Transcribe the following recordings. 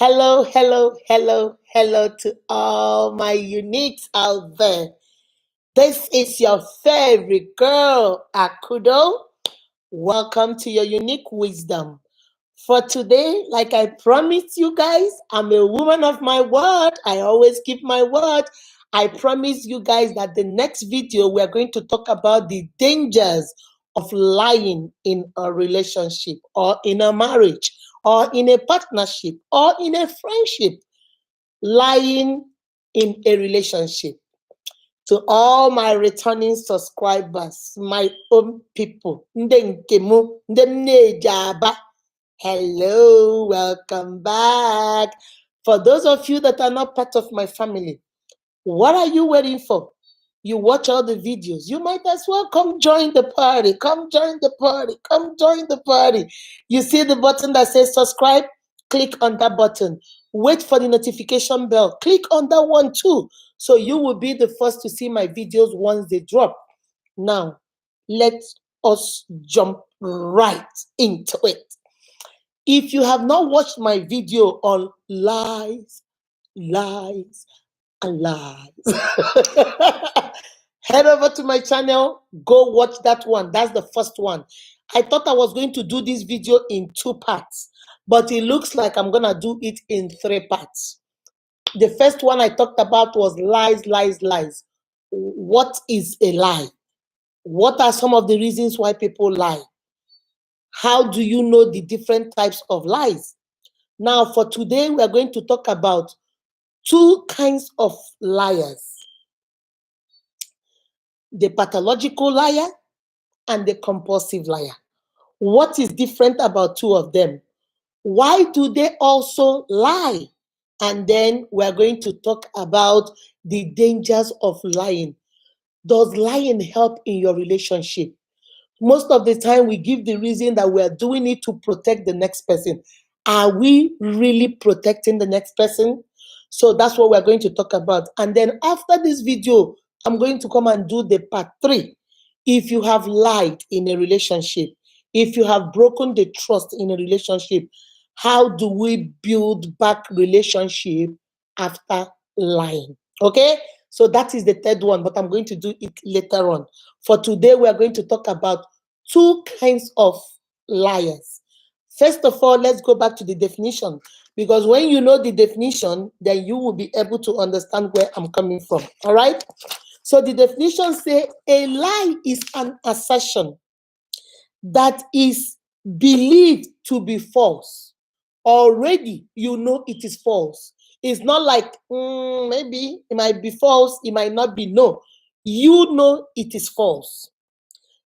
Hello, hello, hello, hello to all my uniques out there. This is your favorite girl, Akudo. Welcome to your unique wisdom. For today, like I promised you guys, I'm a woman of my word. I always keep my word. I promise you guys that the next video we're going to talk about the dangers of lying in a relationship or in a marriage or in a partnership or in a friendship. Lying in a relationship. To all my returning subscribers, my own people, ndị nke mụ, ndị m na-eji aba. Hello, welcome back. For those of you that are not part of my family, what are you waiting for? You watch all the videos. You might as well come join the party. Come join the party. Come join the party. You see the button that says subscribe? Click on that button. Wait for the notification bell. Click on that one too. So you will be the first to see my videos once they drop. Now, let us jump right into it. If you have not watched my video on lies, lies, and lies, head over to my channel, go watch that one. That's the first one. I thought I was going to do this video in 2 parts, but it looks like I'm going to do it in 3 parts. The first one I talked about was lies, lies, lies. What is a lie? What are some of the reasons why people lie? How do you know the different types of lies? Now, for today, we are going to talk about 2 kinds of liars. The pathological liar and the compulsive liar. What is different about 2 of them? Why do they also lie? And then we're going to talk about the dangers of lying. Does lying help in your relationship? Most of the time, we give the reason that we're doing it to protect the next person. Are we really protecting the next person? So that's what we're going to talk about. And then after this video, I'm going to come and do the part 3. If you have lied in a relationship, if you have broken the trust in a relationship, how do we build back relationship after lying? Okay? So that is the 3rd one, but I'm going to do it later on. For today, we are going to talk about 2 kinds of liars. First of all, let's go back to the definition, because when you know the definition, then you will be able to understand where I'm coming from. All right? So the definition says a lie is an assertion that is believed to be false. Already, you know it is false. It's not like, maybe it might be false, it might not be. No, you know it is false.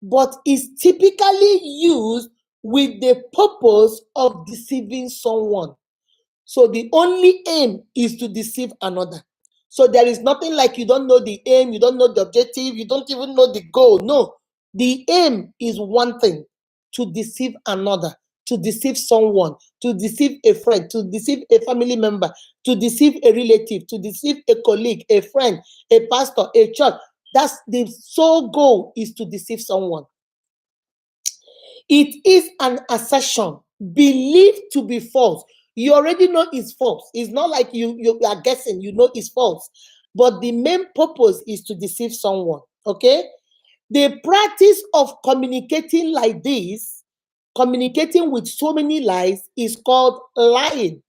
But is typically used with the purpose of deceiving someone. So the only aim is to deceive another. So there is nothing like you don't know the aim, you don't know the objective, you don't even know the goal. No, the aim is one thing: to deceive another, to deceive someone, to deceive a friend, to deceive a family member, to deceive a relative, to deceive a colleague, a friend, a pastor, a church. That's the sole goal, is to deceive someone. It is an assertion believed to be false. You already know it's false. It's not like you are guessing, you know it's false. But the main purpose is to deceive someone. Okay? The practice of communicating like this, communicating with so many lies, is called lying.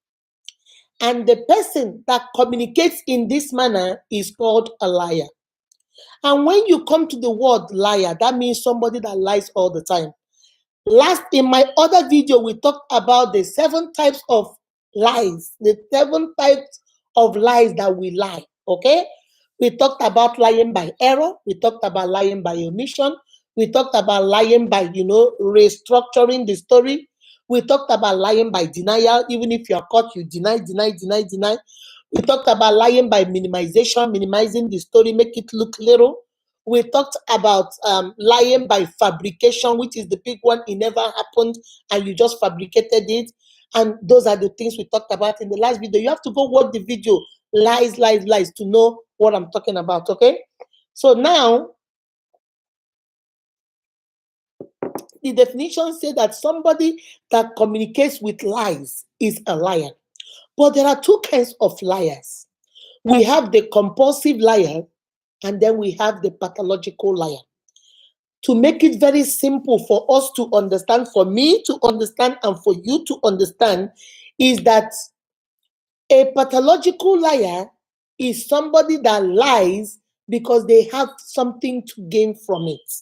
And the person that communicates in this manner is called a liar. And when you come to the word liar, that means somebody that lies all the time. Last, in my other video, we talked about the 7 types of lies, the 7 types of lies that we lie, okay? We talked about lying by error. We talked about lying by omission. We talked about lying by, restructuring the story. We talked about lying by denial. Even if you are caught, you deny. We talked about lying by minimization, minimizing the story, make it look little. We talked about lying by fabrication, which is the big one. It never happened and you just fabricated it. And those are the things we talked about in the last video. You have to go watch the video, lies, lies, lies, to know what I'm talking about, okay? So now, the definition says that somebody that communicates with lies is a liar. But there are two kinds of liars. We have the compulsive liar, and then we have the pathological liar. To make it very simple for us to understand, for me to understand, and for you to understand, is that a pathological liar is somebody that lies because they have something to gain from it.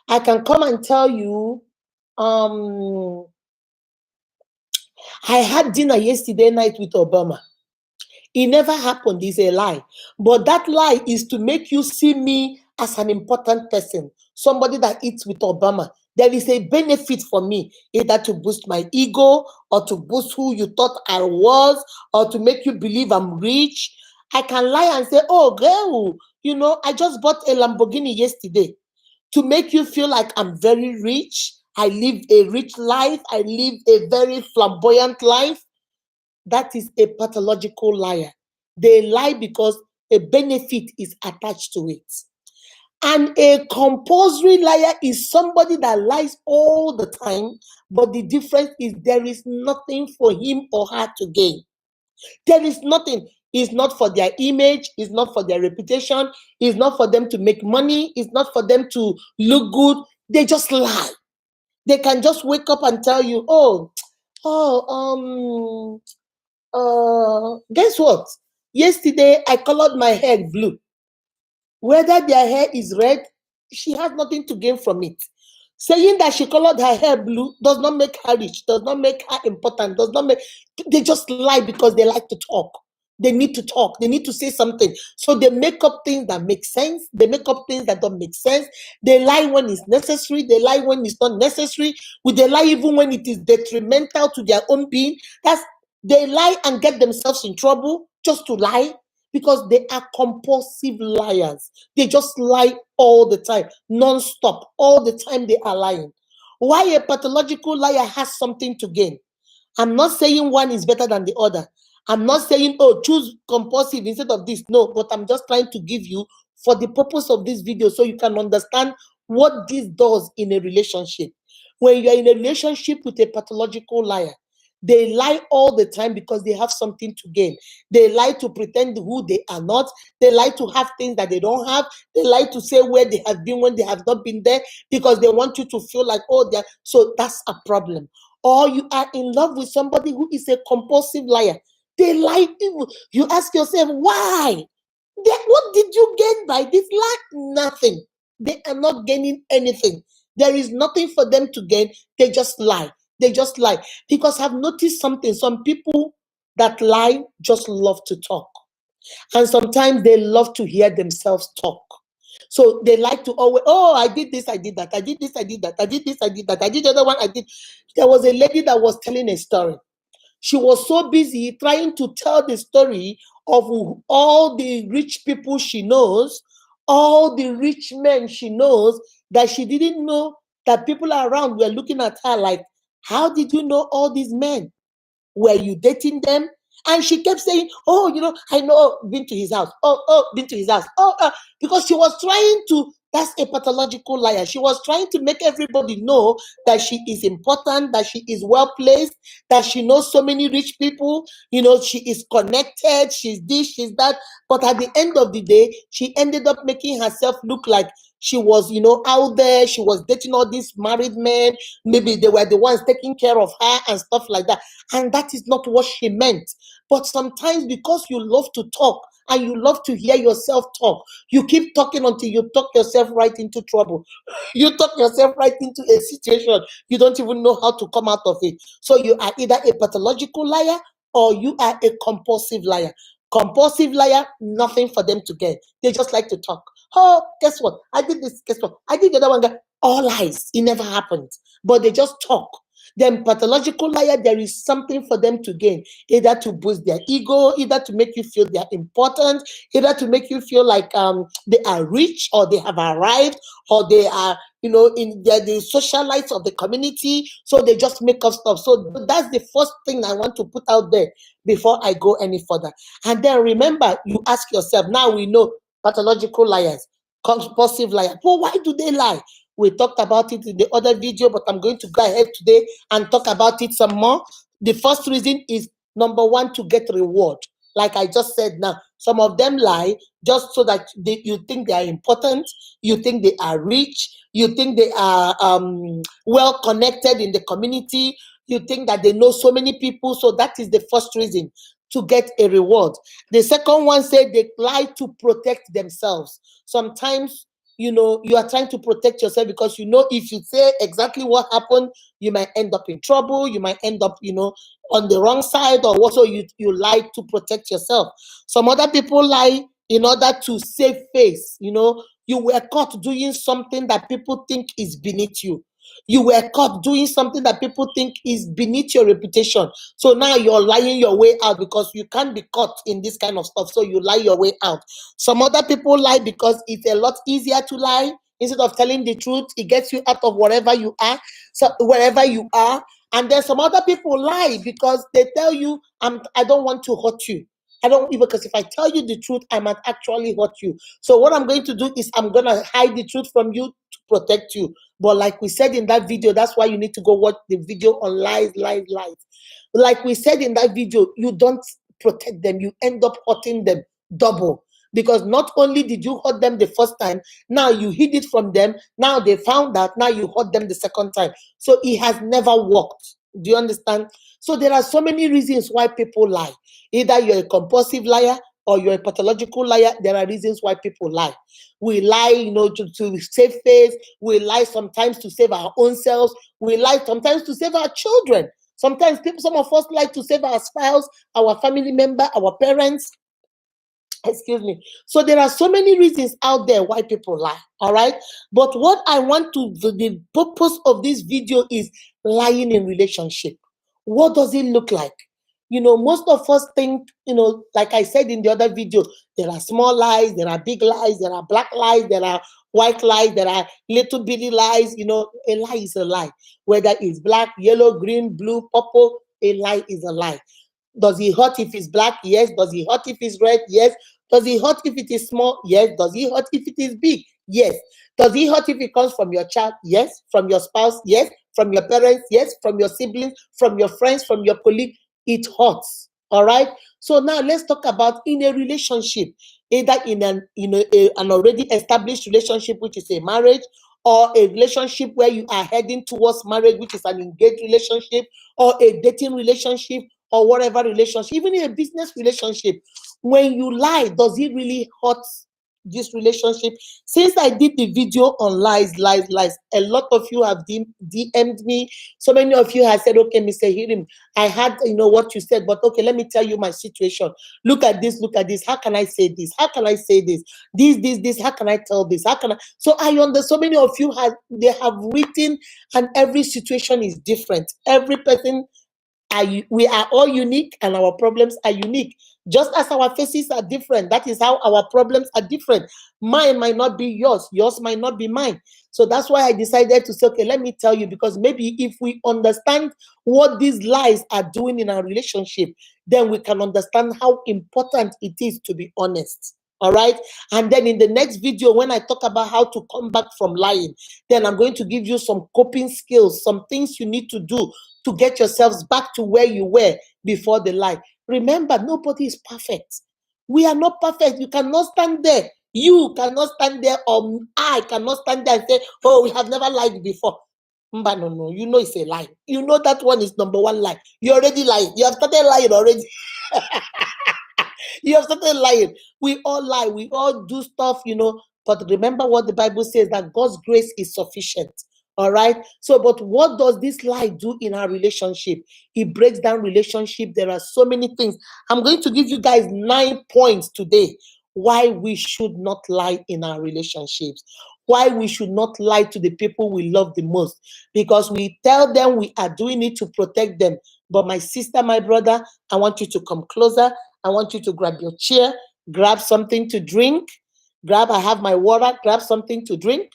I can come and tell you, I had dinner yesterday night with Obama. It never happened. It's a lie. But that lie is to make you see me as an important person, somebody that eats with Obama. There is a benefit for me, either to boost my ego or to boost who you thought I was or to make you believe I'm rich. I can lie and say, oh, girl, I just bought a Lamborghini yesterday to make you feel like I'm very rich. I live a rich life. I live a very flamboyant life. That is a pathological liar. They lie because a benefit is attached to it. And a compulsory liar is somebody that lies all the time, but the difference is there is nothing for him or her to gain. There is nothing. It's not for their image, it's not for their reputation, it's not for them to make money, it's not for them to look good. They just lie. They can just wake up and tell you, guess what? Yesterday I colored my hair blue. Whether their hair is red, she has nothing to gain from it. Saying that she colored her hair blue does not make her rich, does not make her important, does not make. They just lie because they like to talk. They need to talk. They need to say something. So they make up things that make sense. They make up things that don't make sense. They lie when it's necessary. They lie when it's not necessary. They lie even when it is detrimental to their own being. They lie and get themselves in trouble just to lie because they are compulsive liars. They just lie all the time, non-stop. All the time they are lying. Why a pathological liar has something to gain. I'm not saying one is better than the other. I'm not saying, oh, choose compulsive instead of this. No, but I'm just trying to give you, for the purpose of this video, so you can understand what this does in a relationship. When you're in a relationship with a pathological liar, they lie all the time because they have something to gain. They lie to pretend who they are not. They lie to have things that they don't have. They lie to say where they have been when they have not been there because they want you to feel like, oh, they're. So that's a problem. Or you are in love with somebody who is a compulsive liar. They lie. You ask yourself, why? What did you gain by this lie? Nothing. They are not gaining anything. There is nothing for them to gain. They just lie. They just lie. Because I've noticed something. Some people that lie just love to talk. And sometimes they love to hear themselves talk. So they like to always, oh, I did this, I did that, I did this, I did that, I did this, I did that, I did the other one, I did. There was a lady that was telling a story. She was so busy trying to tell the story of all the rich people she knows, all the rich men she knows, that she didn't know that people around were looking at her like, how did you know all these men? Were you dating them? And she kept saying, oh, I know, been to his house. Oh, been to his house. Because she was trying to, that's a pathological liar. She was trying to make everybody know that she is important, that she is well placed, that she knows so many rich people, she is connected, she's this, she's that. But at the end of the day, she ended up making herself look like she was, out there. She was dating all these married men. Maybe they were the ones taking care of her and stuff like that. And that is not what she meant. But sometimes because you love to talk and you love to hear yourself talk, you keep talking until you talk yourself right into trouble. You talk yourself right into a situation you don't even know how to come out of it. So you are either a pathological liar or you are a compulsive liar. Compulsive liar, nothing for them to get. They just like to talk. Oh, guess what? I did this. Guess what? I did the other one. All lies. It never happened. But they just talk. Then pathological liar, there is something for them to gain, either to boost their ego, either to make you feel they're important, either to make you feel like they are rich or they have arrived or they are, in the socialites of the community. So they just make up stuff. So that's the first thing I want to put out there before I go any further. And then remember, you ask yourself, now we know pathological liars, compulsive liars. Well, why do they lie? We talked about it in the other video, but I'm going to go ahead today and talk about it some more. The first reason is Number one, to get reward. Like I just said now, some of them lie just so that you think they are important, you think they are rich, you think they are well connected in the community, you think that they know so many people. So that is the first reason, to get a reward. The second one said they lie to protect themselves. Sometimes, you are trying to protect yourself because if you say exactly what happened, you might end up in trouble, you might end up on the wrong side, or also you lie to protect yourself. Some other people lie in order to save face. You were caught doing something that people think is beneath you. You were caught doing something that people think is beneath your reputation. So now you're lying your way out because you can't be caught in this kind of stuff. So you lie your way out. Some other people lie because it's a lot easier to lie. Instead of telling the truth, it gets you out of wherever you are. So wherever you are. And then some other people lie because they tell you, I don't want to hurt you. I don't even, because if I tell you the truth, I might actually hurt you. So what I'm going to do is I'm going to hide the truth from you to protect you. But like we said in that video, that's why you need to go watch the video on lies, lies, lies. Like we said in that video, you don't protect them, you end up hurting them double. Because not only did you hurt them the first time, now you hid it from them, now they found out, now you hurt them the second time. So it has never worked. Do you understand? So there are so many reasons why people lie. Either you're a compulsive liar or you're a pathological liar. There are reasons why people lie. We lie, to save face. We lie sometimes to save our own selves. We lie sometimes to save our children. Sometimes some of us lie to save our spouse, our family member, our parents. Excuse me. So there are so many reasons out there why people lie. All right. But what I want the purpose of this video is lying in relationship. What does it look like? Most of us think, like I said in the other video, there are small lies, there are big lies, there are black lies, there are white lies, there are little bitty lies. A lie is a lie. Whether it's black, yellow, green, blue, purple, a lie is a lie. Does it hurt if it's black? Yes. Does it hurt if it's red? Yes. Does it hurt if it is small? Yes. Does it hurt if it is big? Yes. Does it hurt if it comes from your child? Yes. From your spouse? Yes. From your parents? Yes. From your siblings? From your friends? From your colleague? It hurts. All right. So now let's talk about in a relationship, either in an already established relationship, which is a marriage, or a relationship where you are heading towards marriage, which is an engaged relationship, or a dating relationship, or whatever relationship, even in a business relationship. When you lie, does it really hurt this relationship? Since I did the video on lies, lies, lies, a lot of you have DM'd me. So many of you have said, okay, Mr. Hirim, I had what you said, but okay, let me tell you my situation. Look at this, look at this. How can I say this? How can I say this? This, how can I tell this? How can I? So I understand so many of you they have written, and every situation is different. Every person, we are all unique, and our problems are unique. Just as our faces are different, that is how our problems are different. Mine might not be yours, yours might not be mine. So that's why I decided to say, okay, let me tell you, because maybe if we understand what these lies are doing in our relationship, then we can understand how important it is to be honest. All right. And then in the next video, when I talk about how to come back from lying, then I'm going to give you some coping skills, some things you need to do to get yourselves back to where you were before the lie. Remember, nobody is perfect. We are not perfect. You cannot stand there. You cannot stand there, or I cannot stand there and say, oh, we have never lied before. But no, it's a lie. That one is number one lie. You already lied. You have started lying already. You have started lying. We all lie. We all do stuff, But remember what the Bible says, that God's grace is sufficient. All right. So, but what does this lie do in our relationship? It breaks down relationship. There are so many things. I'm going to give you guys 9 points today why we should not lie in our relationships. Why we should not lie to the people we love the most. Because we tell them we are doing it to protect them. But my sister, my brother, I want you to come closer. I want you to grab your chair, grab something to drink. I have my water, grab something to drink.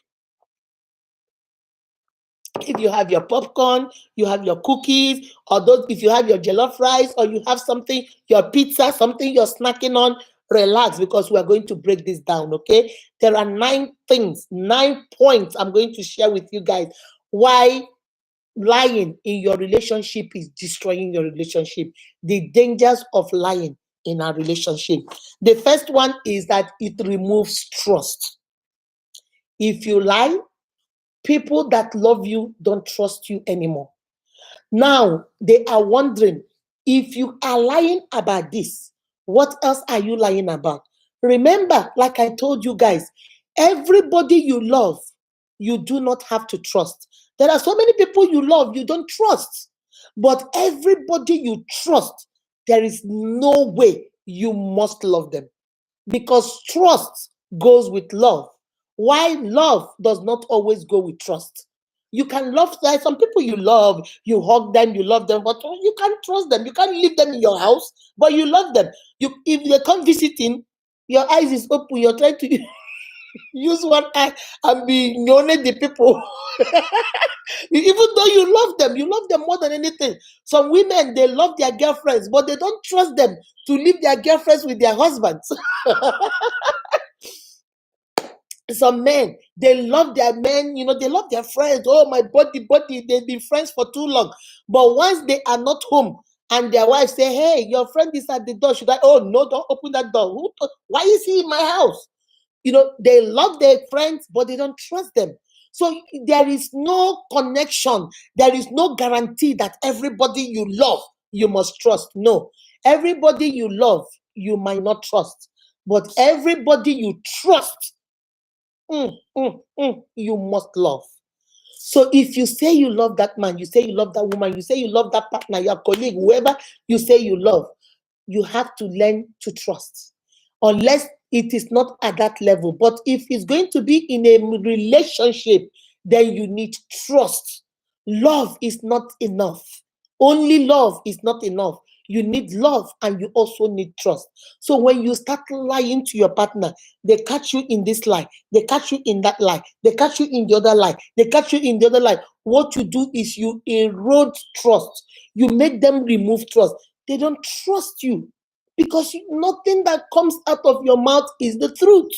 If you have your popcorn, you have your cookies, or if you have your jollof rice, or you have something, your pizza, something you're snacking on, relax, because we are going to break this down, okay? There are 9 things, 9 points I'm going to share with you guys why lying in your relationship is destroying your relationship. The dangers of lying in our relationship. The first one is that it removes trust. If you lie, people that love you don't trust you anymore. Now they are wondering, if you are lying about this, what else are you lying about? Remember, like I told you guys, everybody you love, you do not have to trust. There are so many people you love, you don't trust. But everybody you trust, there is no way you must love them, because trust goes with love. Why love does not always go with trust. You can love, there are some people you love, you hug them, you love them, but you can't trust them. You can't leave them in your house, but you love them. You, if they come visiting, your eyes is open, you're trying to use one eye and be knowing the people. Even though you love them more than anything. Some women, they love their girlfriends, but they don't trust them to leave their girlfriends with their husbands. Some men, they love their men, they love their friends. Oh, my body, they've been friends for too long. But once they are not home and their wife say, hey, your friend is at the door, should I? Oh, no, don't open that door. Why is he in my house? They love their friends, but they don't trust them. So there is no connection. There is no guarantee that everybody you love, you must trust. No. Everybody you love, you might not trust. But everybody you trust, you must love. So if you say you love that man, you say you love that woman, you say you love that partner, your colleague, whoever you say you love, you have to learn to trust. Unless it is not at that level. But if it's going to be in a relationship, then you need trust. Love is not enough. Only love is not enough. You need love and you also need trust. So when you start lying to your partner, they catch you in this lie, they catch you in that lie, they catch you in the other lie, they catch you in the other lie. What you do is you erode trust. You make them remove trust. They don't trust you because nothing that comes out of your mouth is the truth.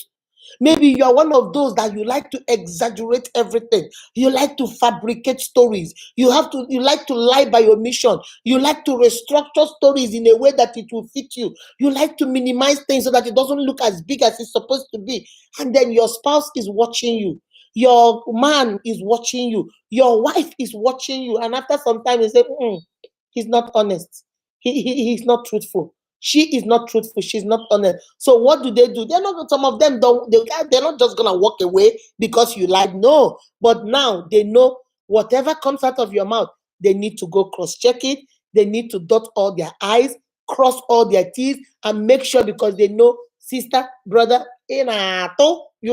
Maybe you are one of those that you like to exaggerate everything. You like to fabricate stories. You like to lie by omission. You like to restructure stories in a way that it will fit you. You like to minimize things so that it doesn't look as big as it's supposed to be. And then your spouse is watching you. Your man is watching you. Your wife is watching you. And after some time, you say, he's not honest. He's not truthful. She is not truthful. She's not honest. So what do? They're not. Some of them don't. They're not just gonna walk away because you lied. No, but now they know whatever comes out of your mouth, they need to go cross-check it. They need to dot all their I's, cross all their T's, and make sure, because they know, sister, brother, you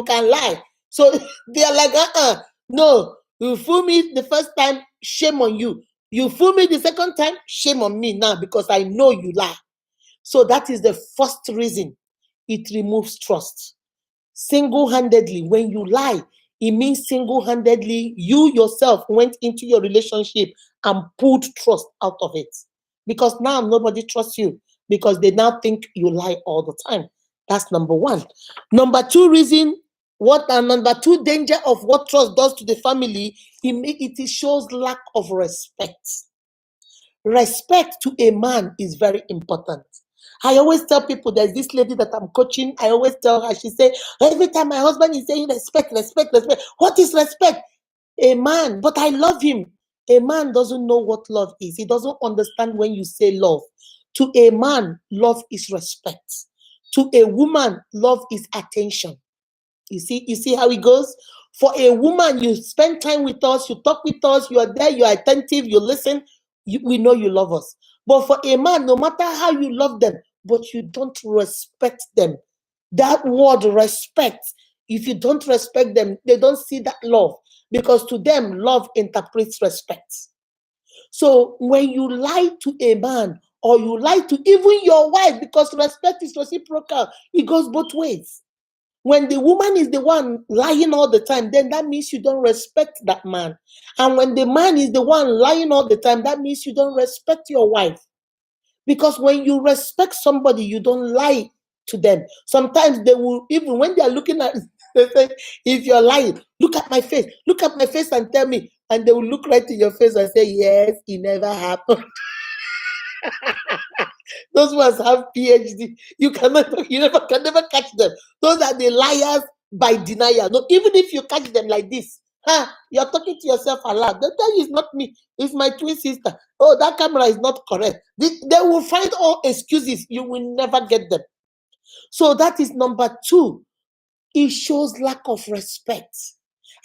can lie. So they're like, no, you fool me the first time, shame on you. You fool me the second time, shame on me now, because I know you lie. So that is the first reason. It removes trust. Single-handedly, when you lie, it means single-handedly you yourself went into your relationship and pulled trust out of it. Because now nobody trusts you, because they now think you lie all the time. That's number one. Number two reason, number two danger of what trust does to the family, it shows lack of respect. Respect to a man is very important. I always tell people, there's this lady that I'm coaching. I always tell her, she say, every time my husband is saying respect, respect, respect. What is respect? A man, but I love him. A man doesn't know what love is. He doesn't understand when you say love. To a man, love is respect. To a woman, love is attention. You see how it goes? For a woman, you spend time with us, you talk with us, you are there, you are attentive, you listen, we know you love us. But for a man, no matter how you love them, but you don't respect them. That word respect, if you don't respect them, they don't see that love, because to them, love interprets respect. So when you lie to a man, or you lie to even your wife, because respect is reciprocal, it goes both ways. When the woman is the one lying all the time, then that means you don't respect that man. And when the man is the one lying all the time, that means you don't respect your wife. Because when you respect somebody, you don't lie to them. Sometimes they will, even when they are looking at, they say, if you're lying, look at my face and tell me, and they will look right in your face and say, yes, it never happened. Those ones have PhD. You can never catch them. Those are the liars by denial. No, even if you catch them like this, you're talking to yourself aloud. They tell you it's not me, it's my twin sister. Oh, that camera is not correct. They will find all excuses. You will never get them. So that is number 2. It shows lack of respect.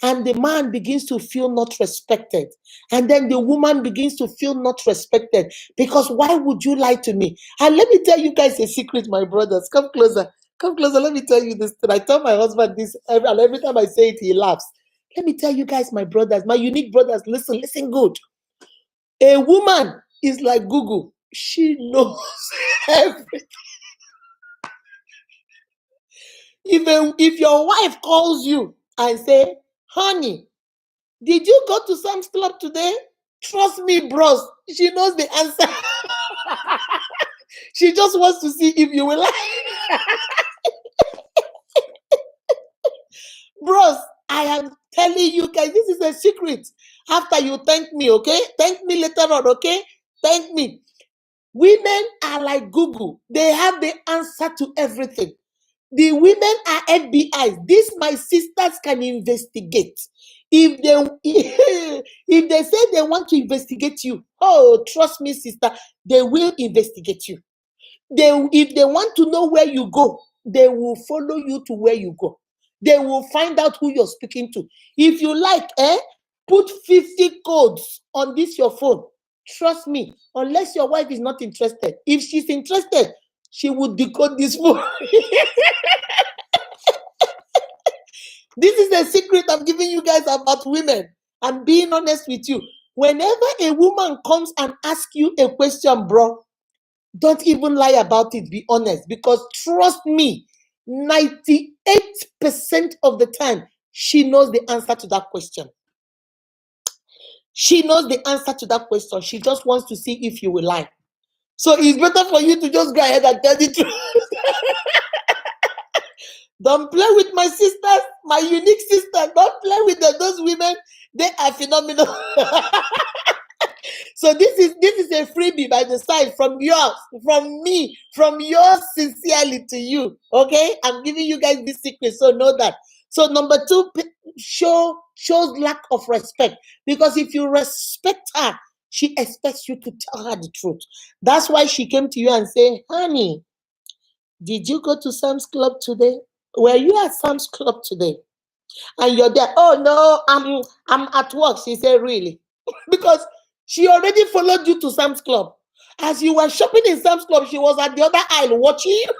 And the man begins to feel not respected. And then the woman begins to feel not respected. Because why would you lie to me? And let me tell you guys a secret, my brothers. Come closer. Come closer. Let me tell you this. I tell my husband this, and every time I say it, he laughs. Let me tell you guys, my brothers, my unique brothers, listen good. A woman is like Google. She knows everything. If your wife calls you and say, honey, did you go to Sam's Club today? Trust me, bros. She knows the answer. She just wants to see if you will lie. Bros, I am telling you guys, this is a secret. After you thank me, okay? Thank me later on, okay? Thank me. Women are like Google. They have the answer to everything. The women are FBIs. These my sisters can investigate. If they say they want to investigate you, oh, trust me, sister, they will investigate you. If they want to know where you go, they will follow you to where you go. They will find out who you're speaking to. If you like, put 50 codes on this your phone. Trust me, unless your wife is not interested. If she's interested, she would decode this phone. This is the secret I'm giving you guys about women. I'm being honest with you. Whenever a woman comes and asks you a question, bro, don't even lie about it. Be honest. Because trust me, 98% of the time, she knows the answer to that question. She knows the answer to that question. She just wants to see if you will lie. So it's better for you to just go ahead and tell the truth. Don't play with my sisters, my unique sisters. Don't play with them. Those women, they are phenomenal. So this is a freebie by the side from yours, from me, from yours sincerely to you. Okay, I'm giving you guys this secret, so know that. So number 2, shows lack of respect, because if you respect her, she expects you to tell her the truth. That's why she came to you and say, honey, did you go to Sam's Club today? Were you at Sam's Club today? And you're there. Oh no, I'm at work. She said, really? Because she already followed you to Sam's Club. As you were shopping in Sam's Club, she was at the other aisle watching you.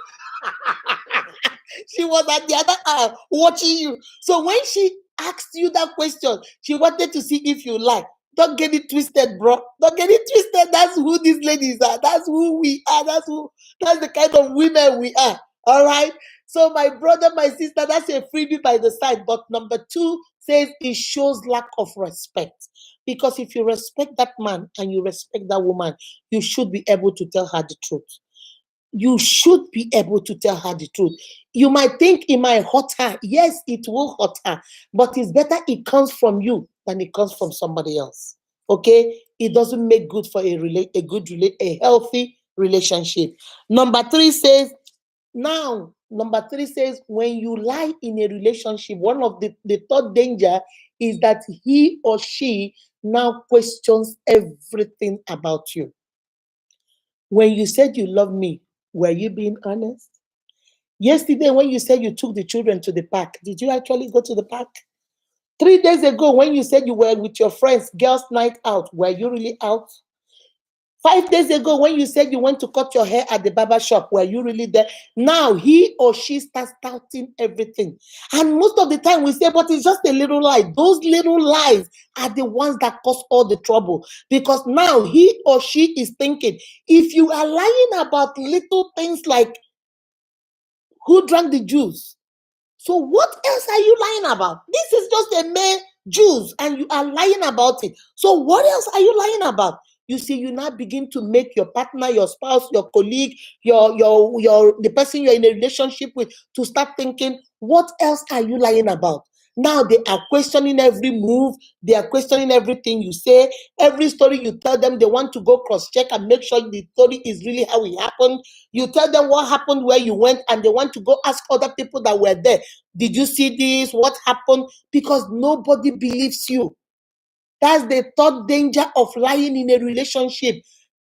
She was at the other aisle watching you. So when she asked you that question, she wanted to see if you lie. Don't get it twisted, bro. Don't get it twisted. That's who these ladies are. That's who we are. That's the kind of women we are. All right. So my brother, my sister, that's a freebie by the side. But number 2 says it shows lack of respect. Because if you respect that man and you respect that woman, you should be able to tell her the truth. You should be able to tell her the truth. You might think it might hurt her. Yes, it will hurt her. But it's better it comes from you than it comes from somebody else. Okay? It doesn't make good for a healthy relationship. Number 3 says, when you lie in a relationship, one of the third danger is that he or she now questions everything about you. When you said you love me, were you being honest? Yesterday, when you said you took the children to the park, did you actually go to the park? 3 days ago, when you said you were with your friends, girls' night out, were you really out? 5 days ago, when you said you went to cut your hair at the barber shop, were you really there? Now, he or she starts doubting everything. And most of the time we say, but it's just a little lie. Those little lies are the ones that cause all the trouble. Because now he or she is thinking, if you are lying about little things like who drank the juice, so what else are you lying about? This is just a mere juice and you are lying about it. So what else are you lying about? You see, you now begin to make your partner, your spouse, your colleague, the person you're in a relationship with to start thinking, what else are you lying about? Now they are questioning every move. They are questioning everything you say. Every story you tell them, they want to go cross-check and make sure the story is really how it happened. You tell them what happened, where you went, and they want to go ask other people that were there. Did you see this? What happened? Because nobody believes you. That's the third danger of lying in a relationship.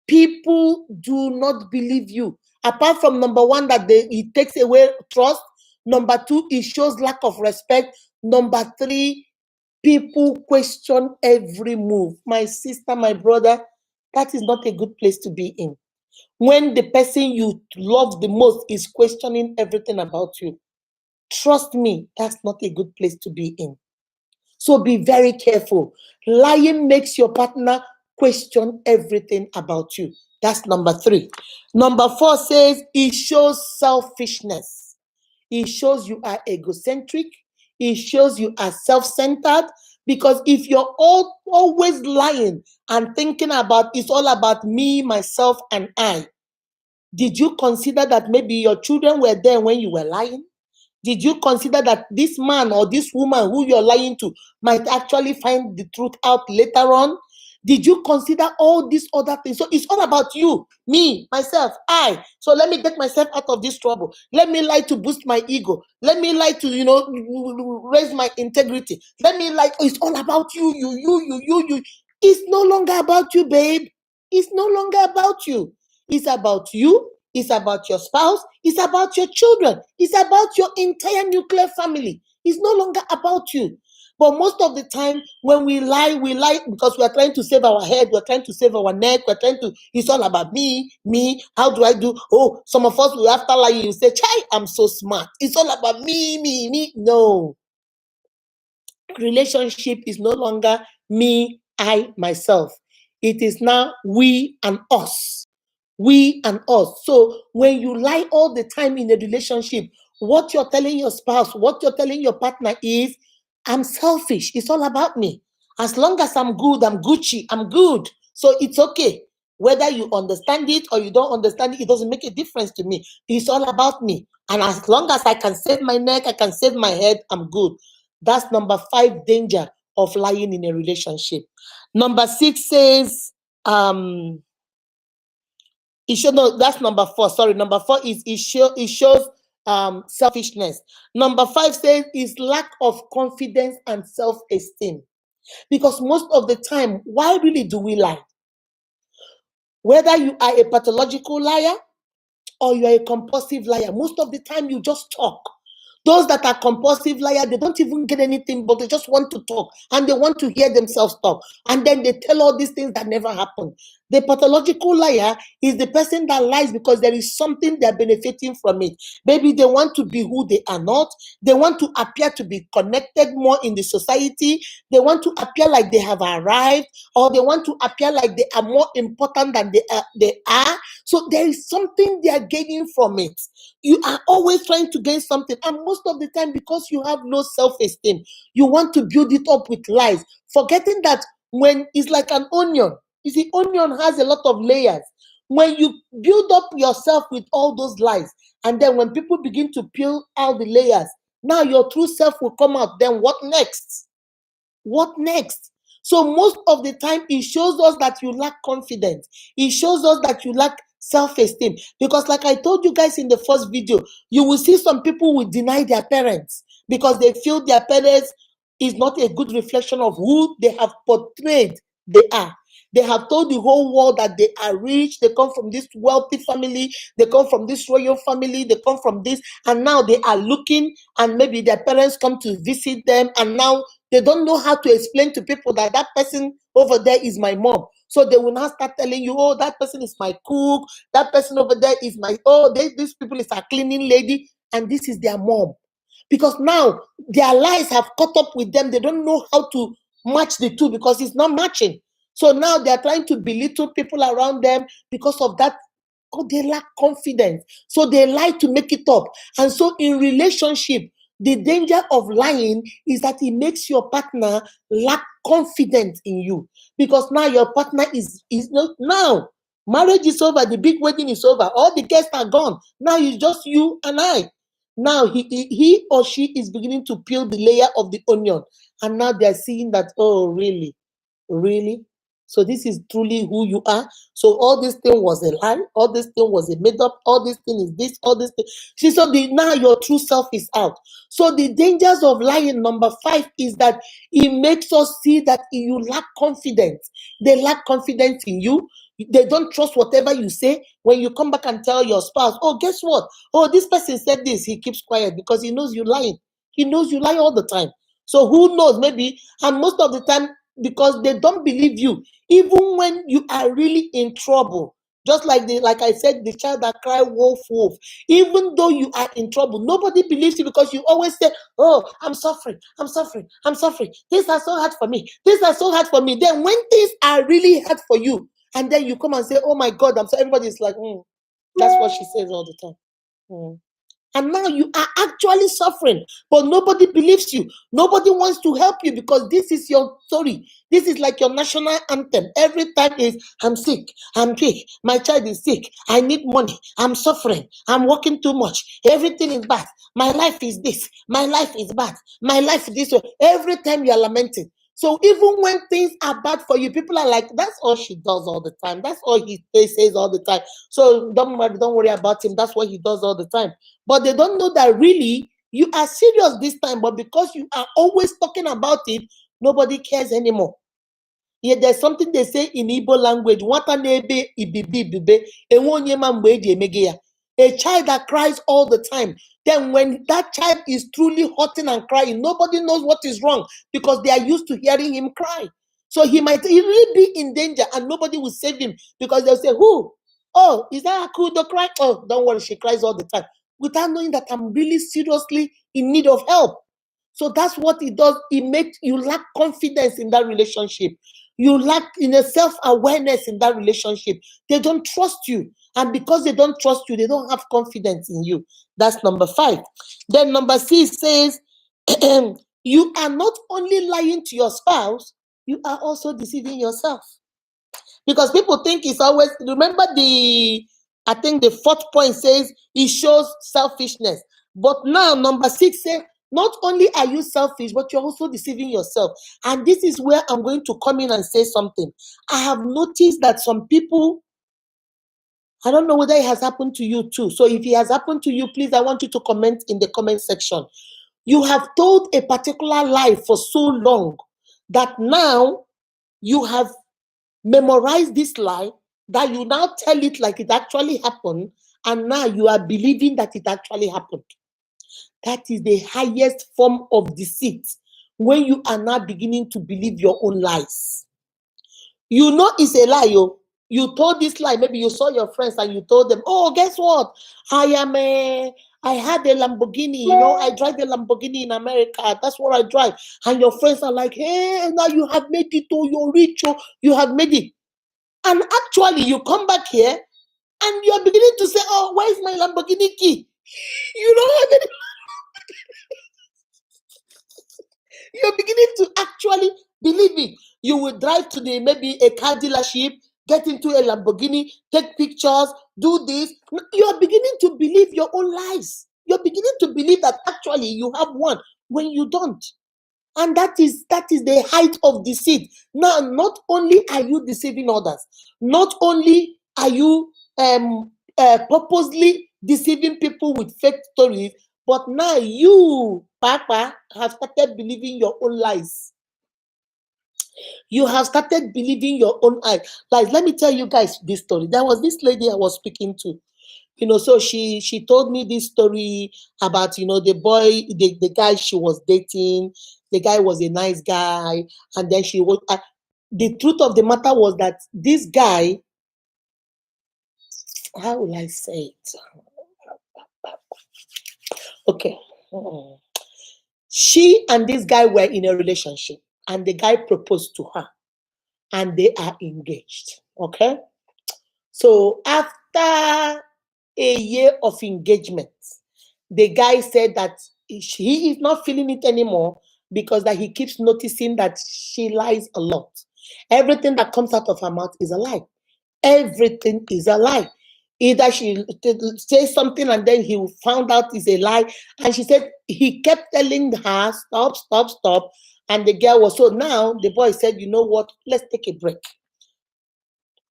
People do not believe you. Apart from number one, that it takes away trust. Number two, it shows lack of respect. Number three, people question every move. My sister, my brother, that is not a good place to be in. When the person you love the most is questioning everything about you, trust me, that's not a good place to be in. So be very careful. Lying makes your partner question everything about you. That's number three. Number four says it shows selfishness. It shows you are egocentric. It shows you are self-centered. Because if you're always lying and thinking about it's all about me, myself, and I, did you consider that maybe your children were there when you were lying? Did you consider that this man or this woman who you're lying to might actually find the truth out later on? Did you consider all these other things? So it's all about you, me, myself, I. So let me get myself out of this trouble. Let me lie to boost my ego. Let me lie to, raise my integrity. Let me lie. It's all about you, you. It's no longer about you, babe. It's no longer about you. It's about you. It's about your spouse. It's about your children. It's about your entire nuclear family. It's no longer about you. But most of the time, when we lie because we are trying to save our head, we're trying to save our neck, it's all about me, how do I do? Oh, some of us, after lying, you say, Chai, I'm so smart. It's all about me. No. Relationship is no longer me, I, myself. It is now we and us. We and us. So when you lie all the time in a relationship, what you're telling your spouse, what you're telling your partner is, I'm selfish. It's all about me. As long as I'm good, I'm Gucci, I'm good. So it's okay. Whether you understand it or you don't understand it, it doesn't make a difference to me. It's all about me. And as long as I can save my neck, I can save my head, I'm good. That's number 5 danger of lying in a relationship. Number 6 says, that's number 4. Sorry, number 4 is it shows selfishness. Number 5 says is lack of confidence and self-esteem. Because most of the time, why really do we lie? Whether you are a pathological liar or you are a compulsive liar, most of the time you just talk. Those that are compulsive liars, they don't even get anything, but they just want to talk and they want to hear themselves talk. And then they tell all these things that never happened. The pathological liar is the person that lies because there is something they're benefiting from it. Maybe they want to be who they are not. They want to appear to be connected more in the society. They want to appear like they have arrived, or they want to appear like they are more important than they are. So there is something they are gaining from it. You are always trying to gain something. And most of the time, because you have low self-esteem, you want to build it up with lies, forgetting that when it's like an onion. You see, onion has a lot of layers. When you build up yourself with all those lies, and then when people begin to peel out the layers, now your true self will come out. Then what next? What next? So most of the time, it shows us that you lack confidence. It shows us that you lack self-esteem. Because like I told you guys in the first video, you will see some people will deny their parents because they feel their parents is not a good reflection of who they have portrayed they are. They have told the whole world that they are rich, they come from this wealthy family, they come from this royal family, they come from this, and now they are looking, and maybe their parents come to visit them, and now they don't know how to explain to people that that person over there is my mom. So they will now start telling you, oh, that person is my cook, that person over there is my, these people is a cleaning lady, and this is their mom. Because now their lies have caught up with them. They don't know how to match the two because it's not matching. So now they're trying to belittle people around them because of that. Oh, they lack confidence. So they lie to make it up. And so in relationship, the danger of lying is that it makes your partner lack confidence in you. Because now your partner is not now. Marriage is over, the big wedding is over, all the guests are gone. Now it's just you and I. Now he or she is beginning to peel the layer of the onion, and now they're seeing that, oh, really? Really? So this is truly who you are. So all this thing was a lie. All this thing was a made up. All this thing is this. All this thing. See, so now your true self is out. So the dangers of lying, number 5, is that it makes us see that you lack confidence. They lack confidence in you. They don't trust whatever you say. When you come back and tell your spouse, oh, guess what? Oh, this person said this. He keeps quiet because he knows you're lying. He knows you lie all the time. So who knows? Maybe, and most of the time, because they don't believe you, even when you are really in trouble. Just like I said, the child that cried wolf, wolf. Even though you are in trouble, nobody believes you because you always say, "Oh, I'm suffering, I'm suffering, I'm suffering. Things are so hard for me. Things are so hard for me." Then when things are really hard for you, and then you come and say, "Oh my God, I'm so," everybody's like, "That's what she says all the time." Mm. And now you are actually suffering, but nobody believes you. Nobody wants to help you because this is your story. This is like your national anthem. Every time is, I'm sick, I'm sick, my child is sick, I need money, I'm suffering, I'm working too much, everything is bad, my life is this, my life is bad, my life is this way. Every time you are lamenting. So even when things are bad for you, people are like, that's all she does all the time. That's all he says all the time. So don't worry about him. That's what he does all the time. But they don't know that really you are serious this time, but because you are always talking about it, nobody cares anymore. Yeah, there's something they say in Igbo language. A child that cries all the time. Then when that child is truly hurting and crying, nobody knows what is wrong because they are used to hearing him cry. So he might really be in danger and nobody will save him because they'll say, who? Oh, is that Akudo cry? Oh, don't worry, she cries all the time. Without knowing that I'm really seriously in need of help. So that's what it does. It makes you lack confidence in that relationship. You lack in a self-awareness in that relationship. They don't trust you. And because they don't trust you, they don't have confidence in you. That's number 5. Then number 6 says, you are not only lying to your spouse, you are also deceiving yourself. Because people think it's always, remember I think the 4th point says it shows selfishness. But now number 6 says, not only are you selfish, but you're also deceiving yourself. And this is where I'm going to come in and say something. I have noticed that some people, I don't know whether it has happened to you too. So if it has happened to you, please, I want you to comment in the comment section. You have told a particular lie for so long that now you have memorized this lie, that you now tell it like it actually happened, and now you are believing that it actually happened. That is the highest form of deceit, when you are now beginning to believe your own lies. You know it's a lie. You told this lie. Maybe you saw your friends and you told them, oh, guess what? I had a Lamborghini. I drive a Lamborghini in America. That's what I drive. And your friends are like, hey, now you have made it. Oh, you're rich. Oh, you have made it. And actually, you come back here and you're beginning to say, oh, where's my Lamborghini key? You don't have any. You're beginning to actually believe it. You will drive to maybe a car dealership, get into a Lamborghini, take pictures, do this. You're beginning to believe your own lies. You're beginning to believe that actually you have one when you don't. And that is the height of deceit. Now, not only are you deceiving others, not only are you purposely deceiving people with fake stories, but now you, Papa, have started believing your own lies. You have started believing your own lies. Like, let me tell you guys this story. There was this lady I was speaking to. So she told me this story about, the boy, the guy she was dating. The guy was a nice guy. And then she was, the truth of the matter was that this guy, how will I say it? Okay. She and this guy were in a relationship, and the guy proposed to her, and they are engaged. Okay. So after a year of engagement, the guy said that he is not feeling it anymore because that he keeps noticing that she lies a lot. Everything that comes out of her mouth is a lie. Everything is a lie. Either she say something and then he found out it's a lie. And she said he kept telling her, stop, stop, stop. And the girl was, so now the boy said, you know what, let's take a break.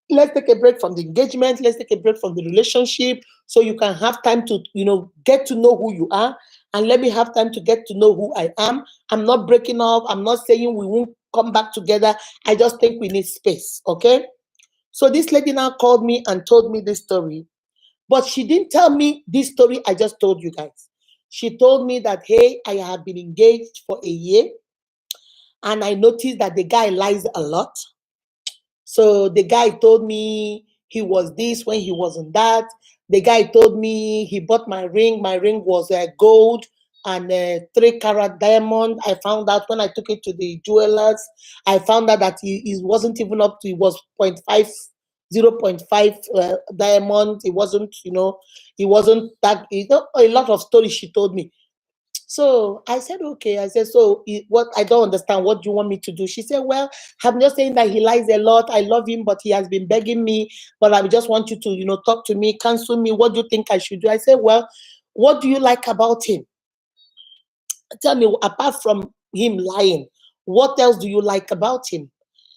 Let's take a break from the engagement. Let's take a break from the relationship so you can have time to, get to know who you are. And let me have time to get to know who I am. I'm not breaking up. I'm not saying we won't come back together. I just think we need space. Okay. So this lady now called me and told me this story. But she didn't tell me this story I just told you guys. She told me that, hey, I have been engaged for a year and I noticed that the guy lies a lot. So the guy told me he was this when he wasn't that. The guy told me he bought my ring. My ring was gold and 3 carat diamond. I found out when I took it to the jewelers. I found out that he wasn't even up to, it was 0.5, 0.5 diamond. It wasn't, it wasn't that, a lot of stories she told me. So I said, okay. I said, so what? I don't understand. What do you want me to do? She said, well, I'm just saying that he lies a lot. I love him, but he has been begging me. But I just want you to, talk to me, counsel me. What do you think I should do? I said, well, what do you like about him? Tell me, apart from him lying, what else do you like about him?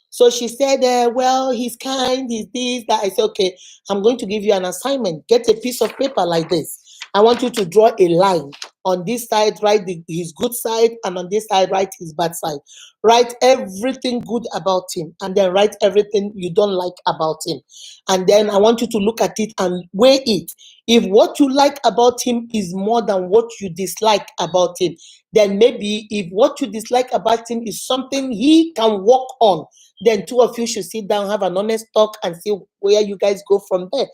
So she said, well, he's kind, he's this, that. I said, okay, I'm going to give you an assignment. Get a piece of paper like this. I want you to draw a line. On this side, write his good side, and on this side, write his bad side. Write everything good about him, and then write everything you don't like about him. And then I want you to look at it and weigh it. If what you like about him is more than what you dislike about him, then maybe if what you dislike about him is something he can work on, then two of you should sit down, have an honest talk, and see where you guys go from there.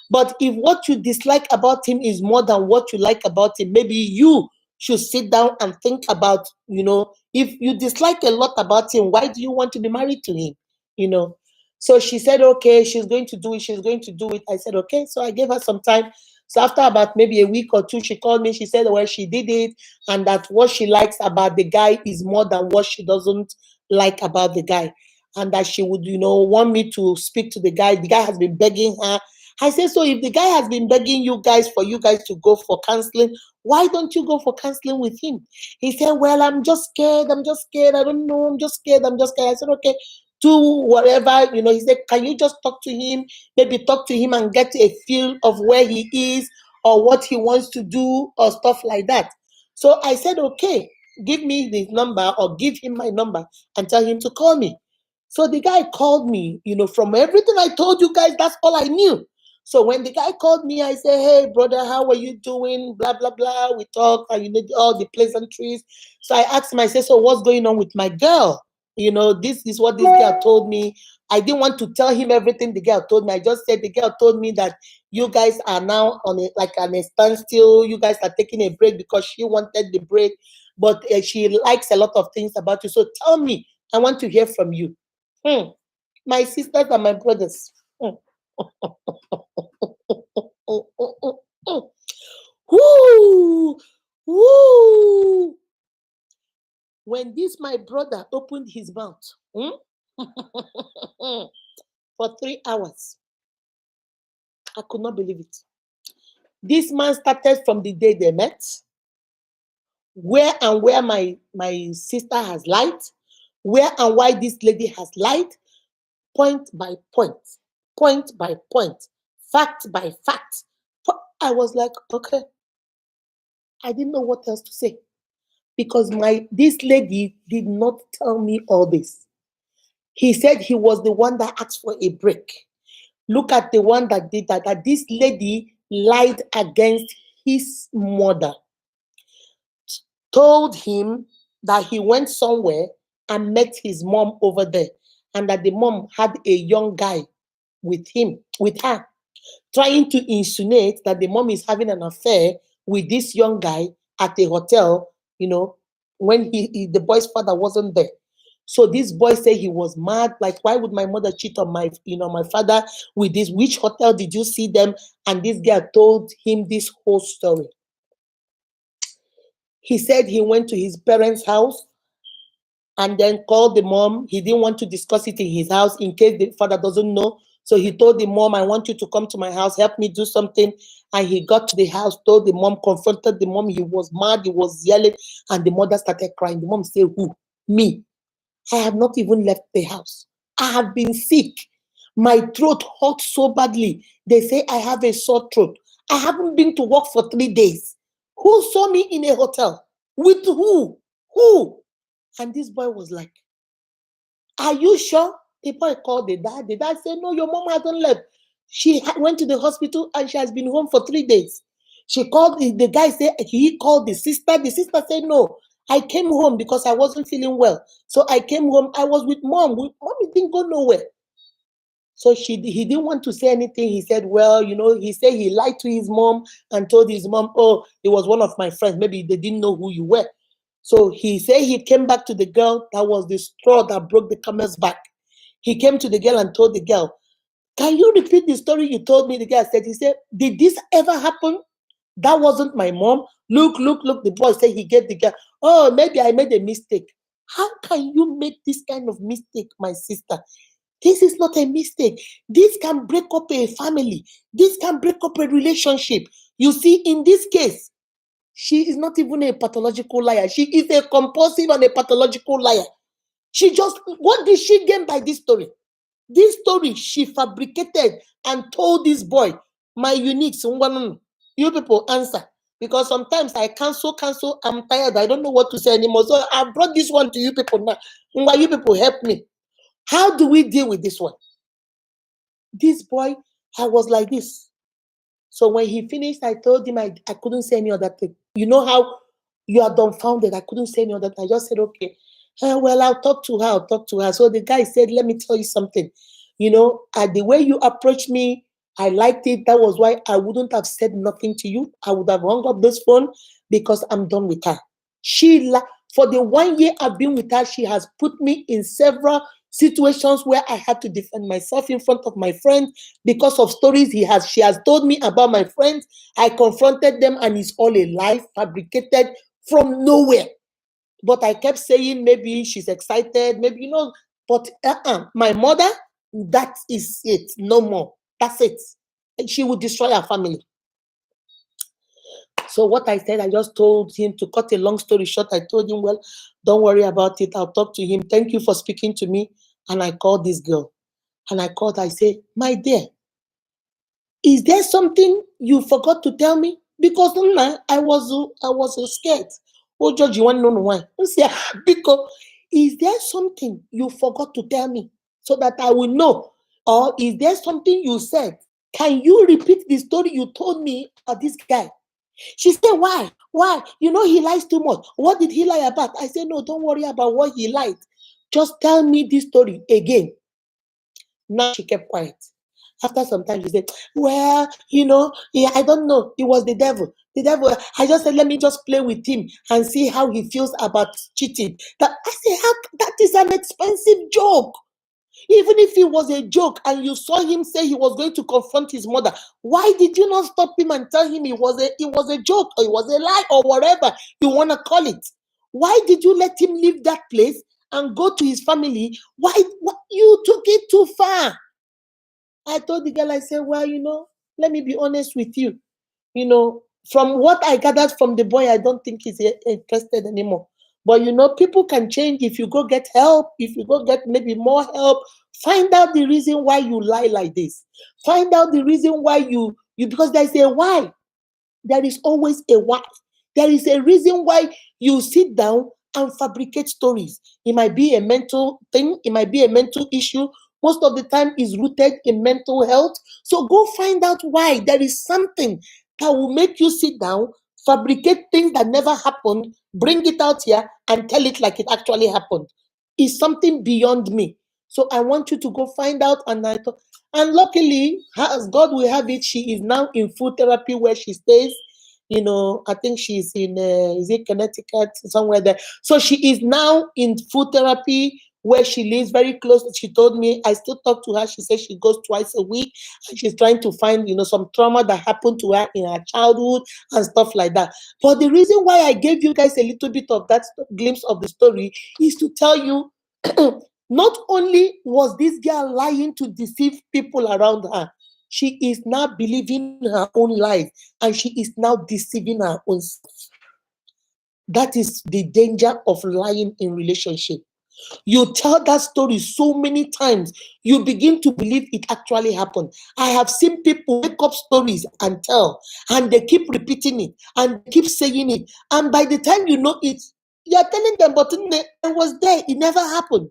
But if what you dislike about him is more than what you like about him, maybe you should sit down and think about, if you dislike a lot about him, why do you want to be married to him? You know. So she said, okay, she's going to do it. She's going to do it. I said, okay. So I gave her some time. So after about maybe a week or two, she called me. She said, well, she did it, and that what she likes about the guy is more than what she doesn't like about the guy, and that she would, want me to speak to the guy. The guy has been begging her. I said, so if the guy has been begging you guys for you guys to go for counseling, why don't you go for counseling with him? He said, well, I'm just scared. I'm just scared. I don't know. I'm just scared. I'm just scared. I said, okay, do whatever. He said, can you just talk to him? Maybe talk to him and get a feel of where he is or what he wants to do or stuff like that. So I said, okay, give me his number or give him my number and tell him to call me. So the guy called me, from everything I told you guys, that's all I knew. So when the guy called me, I said, hey, brother, how are you doing? Blah, blah, blah. We talked and all the pleasantries. So I asked him, I said, so what's going on with my girl? This is what this girl told me. I didn't want to tell him everything the girl told me. I just said the girl told me that you guys are now on a standstill. You guys are taking a break because she wanted the break, but she likes a lot of things about you. So tell me, I want to hear from you. My sisters and my brothers. Woo! Woo! When this my brother opened his mouth for 3 hours, I could not believe it. This man started from the day they met, where my sister has lied, where and why this lady has lied, point by point by point, fact by fact. I was like, okay. I didn't know what else to say because this lady did not tell me all this. He said he was the one that asked for a break. Look at the one that did that this lady lied against his mother, told him that he went somewhere and met his mom over there, and that the mom had a young guy with her, trying to insinuate that the mom is having an affair with this young guy at a hotel, when the boy's father wasn't there. So this boy said he was mad. Like, why would my mother cheat on my father with this? Which hotel did you see them? And this girl told him this whole story. He said he went to his parents' house and then called the mom. He didn't want to discuss it in his house in case the father doesn't know. So he told the mom, I want you to come to my house, help me do something. And he got to the house, told the mom, confronted the mom. He was mad, he was yelling, and the mother started crying. The mom said, who? Me. I have not even left the house. I have been sick. My throat hurts so badly. They say I have a sore throat. I haven't been to work for 3 days. Who saw me in a hotel? With who? Who? And this boy was like, are you sure? The boy called the dad. The dad said, no, your mom hasn't left. She went to the hospital and she has been home for 3 days. She called, the guy said, he called the sister. The sister said, no, I came home because I wasn't feeling well. So I came home. I was with mom. Mommy didn't go nowhere. So he didn't want to say anything. He said, well, he said he lied to his mom and told his mom, oh, it was one of my friends. Maybe they didn't know who you were. So he said he came back to the girl. That was the straw that broke the camel's back. He came to the girl and told the girl, can you repeat the story you told me? The girl said, he said, did this ever happen? That wasn't my mom. Look. The boy said he gave the girl, oh, maybe I made a mistake. How can you make this kind of mistake, my sister? This is not a mistake. This can break up a family. This can break up a relationship. You see, in this case, she is not even a pathological liar. She is a compulsive and a pathological liar. What did she gain by this story? This story she fabricated and told this boy, my uniques, you people answer. Because sometimes I cancel, I'm tired, I don't know what to say anymore. So I brought this one to you people now. You people help me. How do we deal with this one? This boy, I was like this. So when he finished, I told him I couldn't say any other thing. You know how you are dumbfounded. I couldn't say any other thing. I just said, okay, well, I'll talk to her. So the guy said, let me tell you something. The way you approached me, I liked it. That was why I wouldn't have said nothing to you. I would have hung up this phone because I'm done with her. For the 1 year I've been with her, she has put me in several situations where I had to defend myself in front of my friends because of stories she has told me about my friends. I confronted them and it's all a lie fabricated from nowhere. But I kept saying maybe she's excited, maybe, but my mother, that is it, no more. That's it. She would destroy her family. So what I said, I just told him, to cut a long story short, I told him, well, don't worry about it. I'll talk to him. Thank you for speaking to me. And I called this girl. And I said, my dear, is there something you forgot to tell me? Because I was scared. Oh, George, you want to know why? I say, because is there something you forgot to tell me so that I will know? Or is there something you said? Can you repeat the story you told me about this guy? She said, why? Why? He lies too much. What did he lie about? I said, no, don't worry about what he lied. Just tell me this story again. Now she kept quiet. After some time, she said, well, I don't know. It was the devil. The devil, I just said, let me just play with him and see how he feels about cheating. I said, that is an expensive joke. Even if it was a joke and you saw him say he was going to confront his mother, why did you not stop him and tell him it was a joke or it was a lie or whatever you want to call it? Why did you let him leave that place and go to his family? Why you took it too far? I told the girl, I said, well, let me be honest with you. From what I gathered from the boy, I don't think he's interested anymore. But, people can change if you go get help, if you go get maybe more help. Find out the reason why you lie like this. Find out the reason why you because there's a why. There is always a why. There is a reason why you sit down and fabricate stories. It might be a mental thing. It might be a mental issue. Most of the time is rooted in mental health. So go find out why. There is something that will make you sit down, fabricate things that never happened, bring it out here and tell it like it actually happened. It's something beyond me. So I want you to go find out. And luckily, as God will have it, she is now in full therapy where she stays. I think she's in, is it Connecticut, somewhere there. So she is now in full therapy where she lives very close. She told me, I still talk to her. She says she goes twice a week and she's trying to find, some trauma that happened to her in her childhood and stuff like that. But the reason why I gave you guys a little bit of that glimpse of the story is to tell you Not only was this girl lying to deceive people around her, she is now believing her own lies and she is now deceiving her own self. That is the danger of lying in relationship. You tell that story so many times, you begin to believe it actually happened. I have seen people make up stories and tell, and they keep repeating it and keep saying it. And by the time you know it, you're telling them, but I was there, it never happened.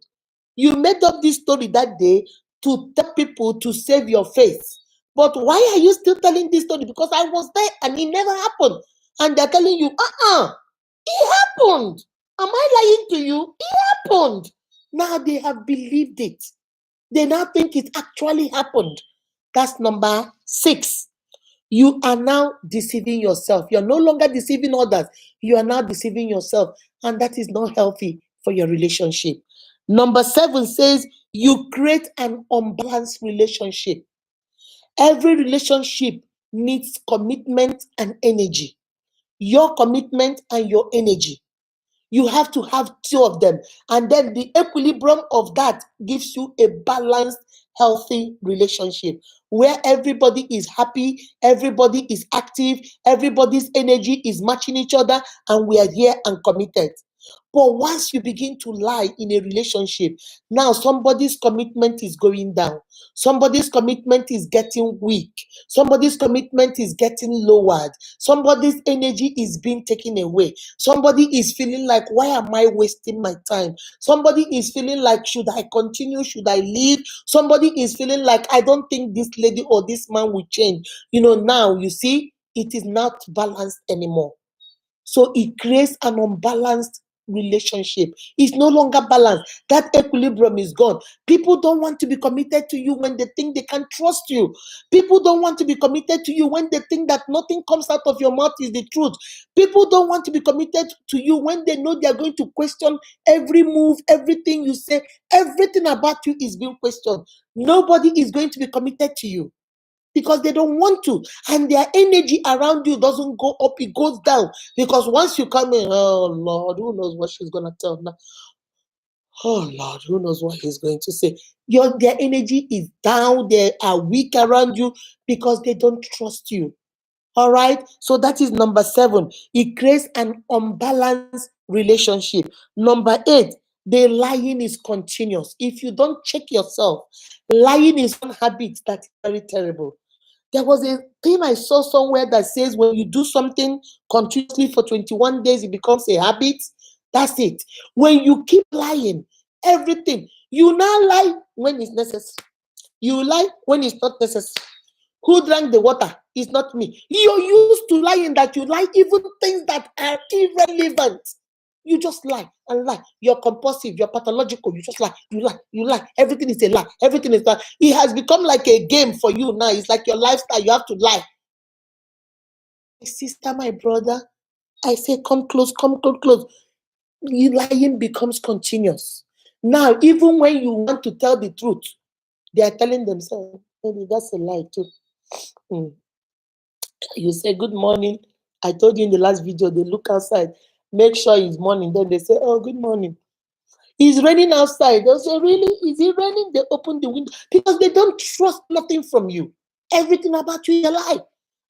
You made up this story that day to tell people to save your face. But why are you still telling this story? Because I was there and it never happened. And they're telling you, it happened. Am I lying to you? It happened. Now they have believed it. They now think it actually happened. That's number 6. You are now deceiving yourself. You're no longer deceiving others. You are now deceiving yourself. And that is not healthy for your relationship. Number 7 says you create an unbalanced relationship. Every relationship needs commitment and energy. Your commitment and your energy. You have to have 2 of them. And then the equilibrium of that gives you a balanced, healthy relationship where everybody is happy, everybody is active, everybody's energy is matching each other, and we are here and committed. But once you begin to lie in a relationship, now somebody's commitment is going down. Somebody's commitment is getting weak. Somebody's commitment is getting lowered. Somebody's energy is being taken away. Somebody is feeling like, why am I wasting my time? Somebody is feeling like, should I continue? Should I leave? Somebody is feeling like, I don't think this lady or this man will change. Now you see, it is not balanced anymore. So it creates an unbalanced relationship. It's no longer balanced. That equilibrium is gone. People don't want to be committed to you when they think they can trust you. People don't want to be committed to you when they think that nothing comes out of your mouth is the truth. People don't want to be committed to you when they know they are going to question every move, everything you say, everything about you is being questioned. Nobody is going to be committed to you because they don't want to, and their energy around you doesn't go up, it goes down. Because once you come in, oh Lord, who knows what she's gonna tell now? Oh Lord, who knows what he's going to say? Their energy is down, they are weak around you because they don't trust you. All right, so that is number 7. It creates an unbalanced relationship. Number 8, the lying is continuous. If you don't check yourself, lying is one habit that is very terrible. There was a thing I saw somewhere that says when you do something continuously for 21 days, it becomes a habit. That's it. When you keep lying, everything, you now lie when it's necessary. You lie when it's not necessary. Who drank the water? It's not me. You're used to lying that you lie even things that are irrelevant. You just lie and lie. You're compulsive, you're pathological, you just lie, you lie, you lie. Everything is a lie. Everything is lie. It has become like a game for you now. It's like your lifestyle. You have to lie. My sister, my brother, I say, come close, come close, close. Lying becomes continuous. Now, even when you want to tell the truth, they are telling themselves, maybe that's a lie too. You say, good morning. I told you in the last video, they look outside, make sure it's morning. Then they say, oh, good morning. It's raining outside. They'll say, really? Is it raining? They open the window because they don't trust nothing from you. Everything about you is a lie.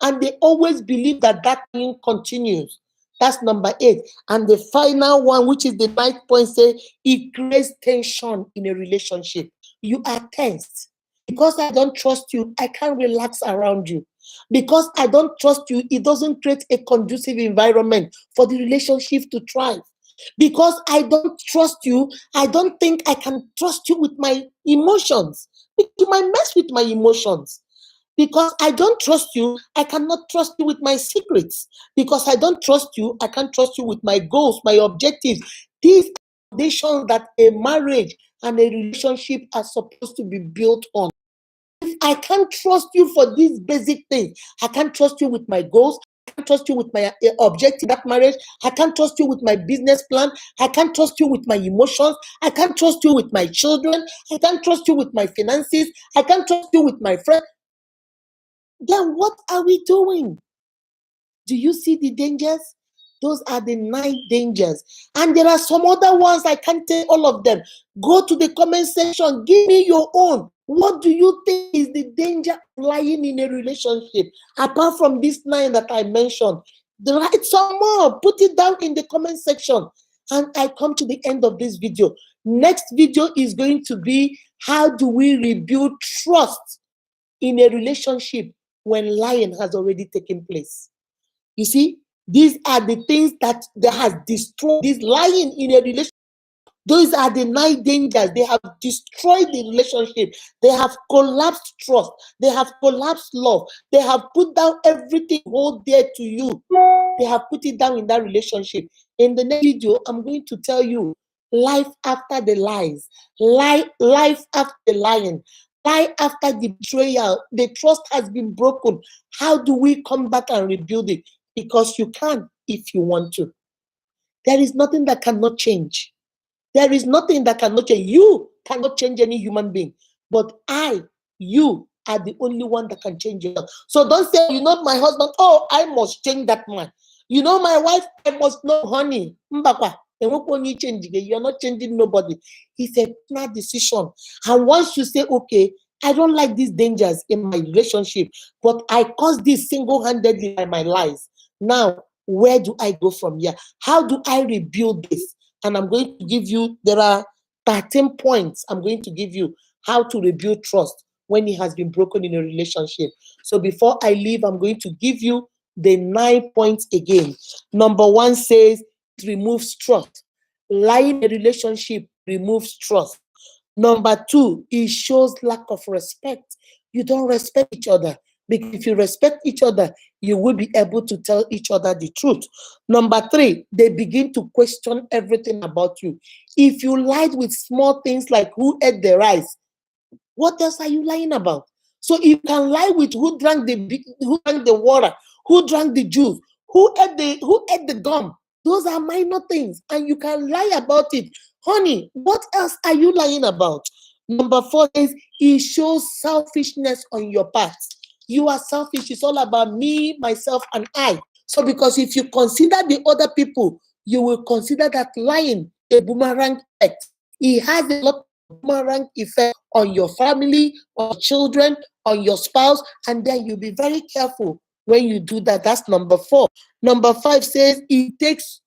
And they always believe that that thing continues. That's number 8. And the final one, which is the 9th point, say it creates tension in a relationship. You are tense. Because I don't trust you, I can't relax around you. Because I don't trust you, it doesn't create a conducive environment for the relationship to thrive. Because I don't trust you, I don't think I can trust you with my emotions. You might mess with my emotions. Because I don't trust you, I cannot trust you with my secrets. Because I don't trust you, I can't trust you with my goals, my objectives. These are foundations that a marriage and a relationship are supposed to be built on. If I can't trust you for these basic things, I can't trust you with my goals, I can't trust you with my objective in that marriage, I can't trust you with my business plan, I can't trust you with my emotions, I can't trust you with my children, I can't trust you with my finances, I can't trust you with my friends. Then what are we doing? Do you see the dangers? Those are the 9 dangers. And there are some other ones, I can't tell all of them. Go to the comment section, give me your own. What do you think is the danger of lying in a relationship? Apart from this 9 that I mentioned, write some more, put it down in the comment section. And I come to the end of this video. Next video is going to be, how do we rebuild trust in a relationship when lying has already taken place? You see, these are the things that has destroyed this lying in a relationship. Those are the 9 dangers. They have destroyed the relationship. They have collapsed trust. They have collapsed love. They have put down everything hold dear to you. They have put it down in that relationship. In the next video, I'm going to tell you life after the lies, life after the lying, lie after the betrayal. The trust has been broken. How do we come back and rebuild it? Because you can if you want to. There is nothing that cannot change. There is nothing that cannot change. You cannot change any human being. But you are the only one that can change yourself. So don't say, you know, my husband, oh, I must change that man. You know, my wife, I must know, honey. Mbakwa, you're not changing nobody. It's a personal decision. And once you say, okay, I don't like these dangers in my relationship, but I caused this single-handedly by my lies. Now, where do I go from here? How do I rebuild this? And I'm going to give you, there are 13 points I'm going to give you how to rebuild trust when it has been broken in a relationship. So before I leave, I'm going to give you the 9 points again. Number 1 says, it removes trust. Lying in a relationship removes trust. Number 2, it shows lack of respect. You don't respect each other. Because if you respect each other, you will be able to tell each other the truth. Number 3, they begin to question everything about you. If you lied with small things like who ate the rice, what else are you lying about? So you can lie with who drank the water, who drank the juice, who ate the gum. Those are minor things, and you can lie about it. Honey, what else are you lying about? Number 4 is it shows selfishness on your part. You are selfish. It's all about me, myself, and I. So because if you consider the other people, you will consider that lying a boomerang effect. It has a lot of boomerang effect on your family, on your children, on your spouse, and then you'll be very careful when you do that. That's number 4. Number 5 says it takes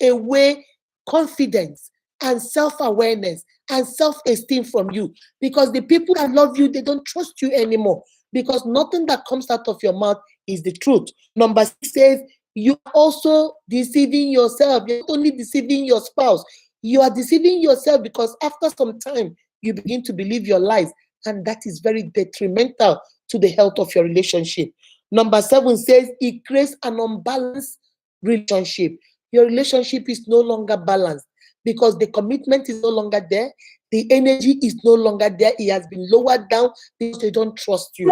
away confidence and self-awareness and self-esteem from you, because the people that love you, they don't trust you anymore, because nothing that comes out of your mouth is the truth. Number 6 says you are also deceiving yourself. You're not only deceiving your spouse, you are deceiving yourself, because after some time you begin to believe your lies, and that is very detrimental to the health of your relationship. Number 7 says it creates an unbalanced relationship. Your relationship is no longer balanced because the commitment is no longer there. The energy is no longer there. It has been lowered down because they don't trust you.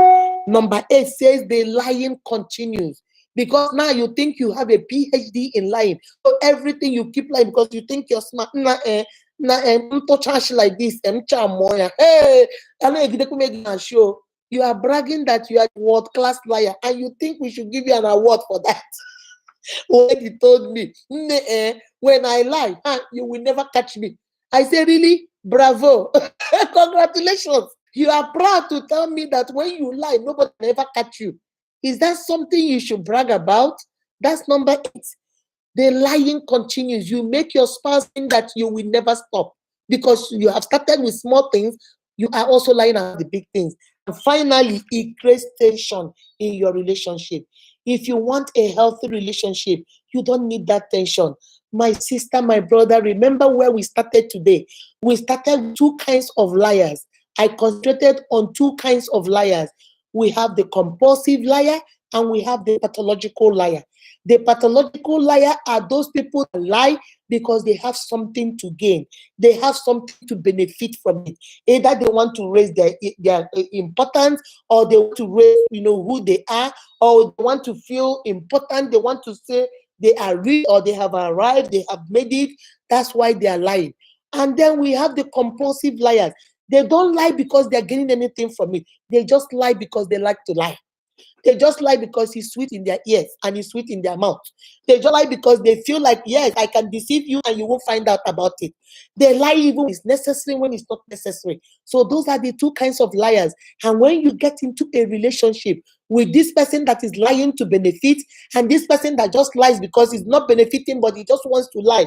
Number 8 says the lying continues, because now you think you have a PhD in lying. So everything you keep lying because you think you're smart. Like this. Hey, show. You are bragging that you are a world-class liar, and you think we should give you an award for that. When he told me, when I lie, you will never catch me. I say, really? Bravo. Congratulations. You are proud to tell me that when you lie, nobody will ever catch you. Is that something you should brag about? That's number 8. The lying continues. You make your spouse think that you will never stop because you have started with small things. You are also lying about the big things. And finally, it creates tension in your relationship. If you want a healthy relationship, you don't need that tension. My sister, my brother, remember where we started today. We started with 2 kinds of liars. I concentrated on 2 kinds of liars. We have the compulsive liar and we have the pathological liar. The pathological liar are those people that lie because they have something to gain. They have something to benefit from it. Either they want to raise their importance, or they want to raise, who they are, or they want to feel important. They want to say they are real, or they have arrived, they have made it. That's why they are lying. And then we have the compulsive liars. They don't lie because they're getting anything from it. They just lie because they like to lie. They just lie because it's sweet in their ears and it's sweet in their mouth. They just lie because they feel like, yes, I can deceive you and you won't find out about it. They lie even when it's necessary, when it's not necessary. So those are the two kinds of liars. And when you get into a relationship with this person that is lying to benefit and this person that just lies because he's not benefiting, but he just wants to lie,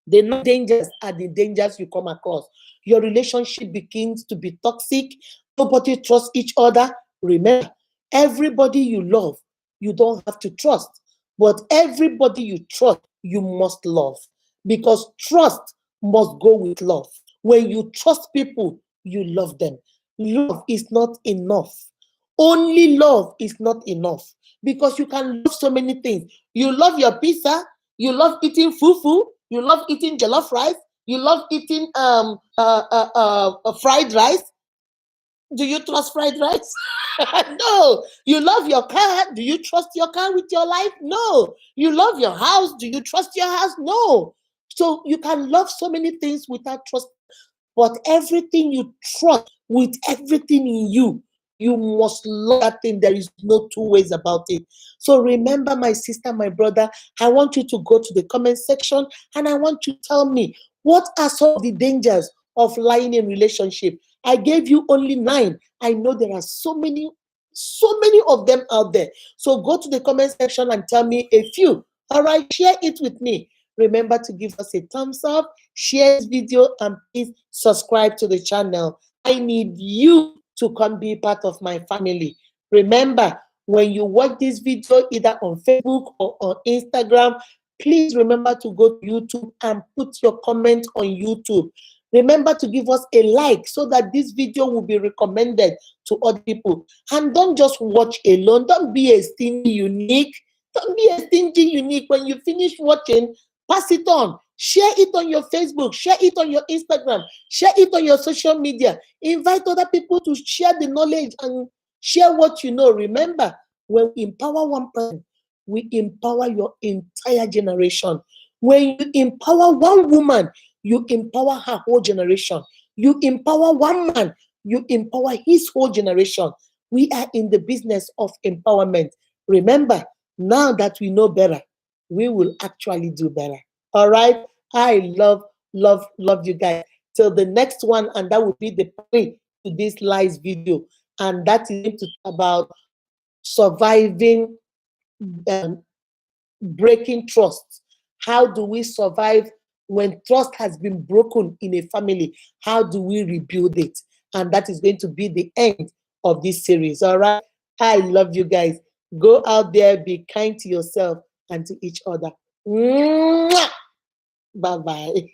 the dangers are the dangers you come across. Your relationship begins to be toxic. Nobody trusts each other. Remember, everybody you love, you don't have to trust. But everybody you trust, you must love. Because trust must go with love. When you trust people, you love them. Love is not enough. Only love is not enough. Because you can love so many things. You love your pizza, you love eating fufu, you love eating jollof rice, you love eating fried rice. Do you trust fried rice? No. You love your car. Do you trust your car with your life? No. You love your house. Do you trust your house? No. So you can love so many things without trust. But everything you trust with everything in you, you must love that thing. There is no two ways about it. So remember, my sister, my brother, I want you to go to the comment section and I want you to tell me, what are some of the dangers of lying in relationship? I gave you only 9. I know there are so many of them out there. So go to the comment section and tell me a few. All right, share it with me. Remember to give us a thumbs up, share this video, and please subscribe to the channel. I need you to come be part of my family. Remember, when you watch this video either on Facebook or on Instagram, please remember to go to YouTube and put your comment on YouTube. Remember to give us a like so that this video will be recommended to other people. And don't just watch alone. Don't be a stingy unique. Don't be a stingy unique. When you finish watching, pass it on. Share it on your Facebook. Share it on your Instagram. Share it on your social media. Invite other people to share the knowledge and share what you know. Remember, when we empower one person, we empower your entire generation. When you empower one woman, you empower her whole generation. You empower one man, you empower his whole generation. We are in the business of empowerment. Remember, now that we know better, we will actually do better. All right? I love you guys. Till the next one, and that will be the play to this live video. And that is going to talk about surviving breaking trust. How do we survive when trust has been broken in a family? How do we rebuild it? And that is going to be the end of this series. All right. I love you guys. Go out there, be kind to yourself and to each other. Bye bye.